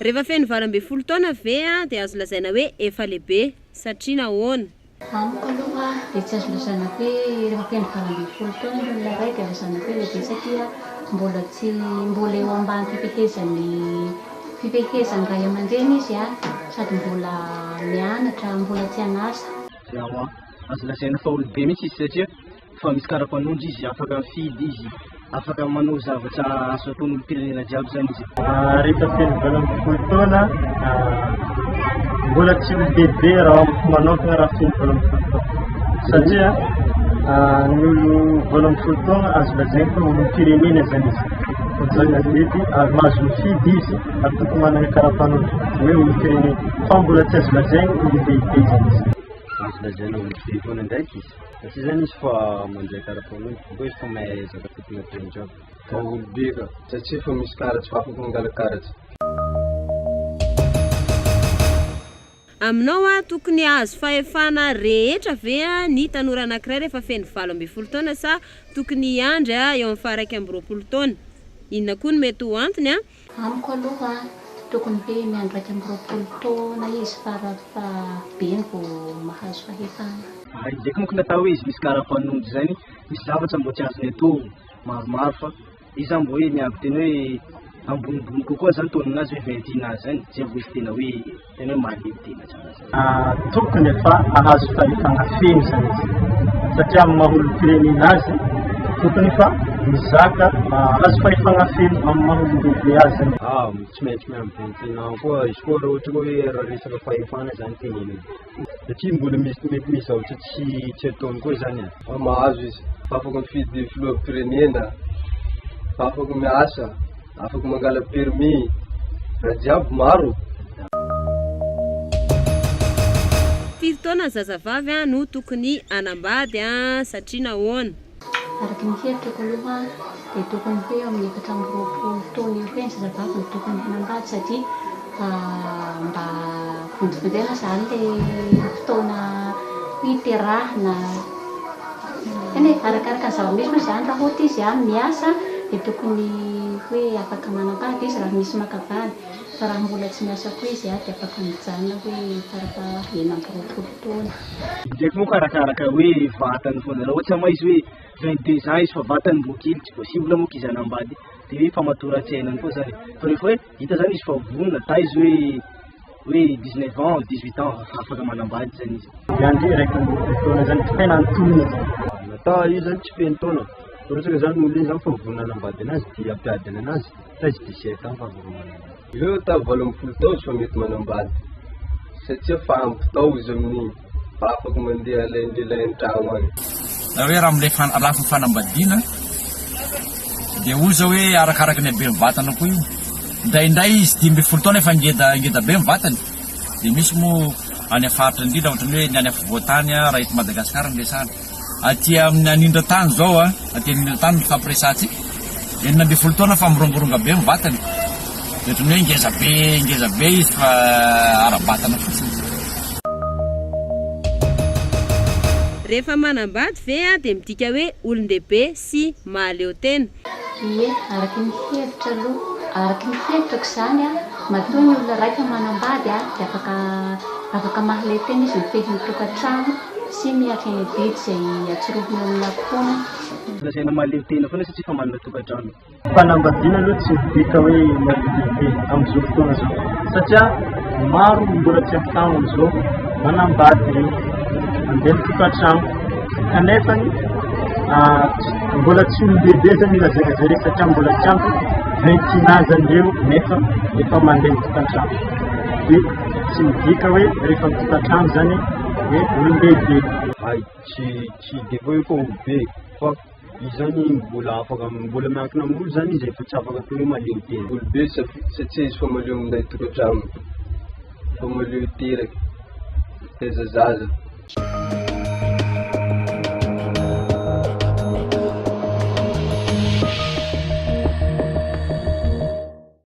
Rehefa feno 12 taona ve dia azo lazaina hoe efa lehibe satria nahoana? Amiko aloha dia tsy azo lazaina hoe rehefa feno 12 taona ny olona iray dia lazaina hoe lehibe satria mbola eo ambany fifehezany ray aman-dreny izy sady mbola mianatra, mbola tsy hanasa. Azo lazaina fa olobe mihitsy izy satria fa misy karapanondro izy, afaka mifidy izy, afaka manao zavatra azo ataon'ny olom-pirenena jiaby zany izy. Rehefa feno 12 taona mbola tsy olobe raha amiko manokana raha feno 12 taona satria ny olo 12 taona azo lazaina fa olom-pirenena zany izy. Zany mety mahazo mifidy izy ary tokony manana karapanondro hoe olom-pirenena fa mbola tsy azo lazaina ololehibe zany izy. Azo lazaina olobe foana ndraiky izy satria zany izy fa mandray karapanondro koa izy fa mahay zaka tokony ataony jiaby. Fa olobe ka satria fa misy karatsy fa afaka mangala karatsy. Aminao tokony azo fahefana rehetra ve ny tanora anankiray rehefa feno 12 taona sa tokony iandry eo amin'ny faha 20 taona? Inona koa no mety ho antony? Amiko aloha tokony hoe miandry 20 taona izy farafabeny vao mahazo fahefana. Izy ndraiky monko natao hoe izy misy karapanondro zany, misy zavatra mbo tsy azony atao maromaro fa izy mbo hoe miavy tena hoe ambonimbony kokoa zany taoninazy hoe 20 nazy zany, zay vao izy tena hoe malemy tena tsara zany. Tokony efa ahazo fahefana feno zany izy satria amin'ny maha-olom-pirenena azy tokony fa mizaka ahazo fahefana feno amin'ny maha-olom-bebe azy zany. Tsy maintsy miambin-tena koa izy koa raha ohatra hoe raha resaka fahefana zany teneniny satria mbola mety misy zavatra tsy ataony koa zany mahazo izy fa afaka mifidy filoham-pirenena, fa afaka miasa, afaka mangala permis, raha jiaby maro. 5 taona zazavavy no tokony anambady satria nahoana? Araky ny hevitrako aloha dia tokony hoe amin'ny 4 taona eo hoe ny zazavavy no tokony hanambady satria mba vondrovondena zany ilay fotoana hiterahana. Arakaraka ny zava-misy moa zany raha ohatra izy miasa dia tokony hoe afaka manambady izy raha misy makavany, fa raha mbola tsy miasa koa izy dia afaka mijanona hoe farafaha 20 taona. Ndraiky moa arakaraka hoe vatany foana, raha ohatra ma izy hoe 22 ans izy fa vatany mbo kely tsy possible moa izy anambady dia hoe fa matoran-tsainany koa zany. Fa rehefa hoe hita zany izy fa vonona ta izy hoe 19 ans 18 ans afaka manambady zany izy. Miandry raiky taona zany tsy fena antonony natao izy zany tsy feno taona. Resaka zany olo iny zany fa vonona anambady anazy dia ampiadina anazy fa izy 17 ans fa vonona. Io ta 12 taona fa mety manambady satria fa ampy tao izy amin'iny fa afaka mandeha alain'ny tragno agny. Hoe raha amin'ilay lafiny fanambadiana dia oza hoe arakaraka ny habe mivatana koa io. Indraindray izy 12 taona efa ngeda be mivatany dia misy moa any afaritra indrindra ohatrany hoe ny any afovoantany raha eto Madagasikara ny resana. Aty amin'ny anindra tany zao aty anindra tany mifampiresantsika 12 taona fa mirongoronga be mivatany ohatrany hoe ngeza be izy fa ara-batana fotsiny. Rehefa manambady ve dia midika hoe olon-dehibe sy mahaleo tena? Ie, araky ny hevitra aloha, araky ny hevitrako zany matoa ny olona raika manambady dia afaka mahaleo tena izy mifehy tokantrano sy miaka ny bidy izay atsirovina amin'ny ampona. Lazaina mahaleo tena foana satria fa manana tokantrano. Fanambadiana aloha tsy midika hoe mahaleo amin'izao fotoana zao satria maro mbola tsy ampitano amin'izao manambady ireo mandeha tokantrano kanefa mbola tsy ololehibe zany lazaina zare satria mbola tsy ampy 20 ans zany ireo nefa efa mandeha tokantrano. Dia tsy midika hoe rehefa tokantrano zany hoe ololehibe. Tsy dia hoe fa olobe fa izy zany mbola miankina amin'olo zany izy efa tsy afaka atao hoe mahaleo tena. Olobe satria izy fa mahaleo minday tokantrano, fa mahaleo teraky teza zaza.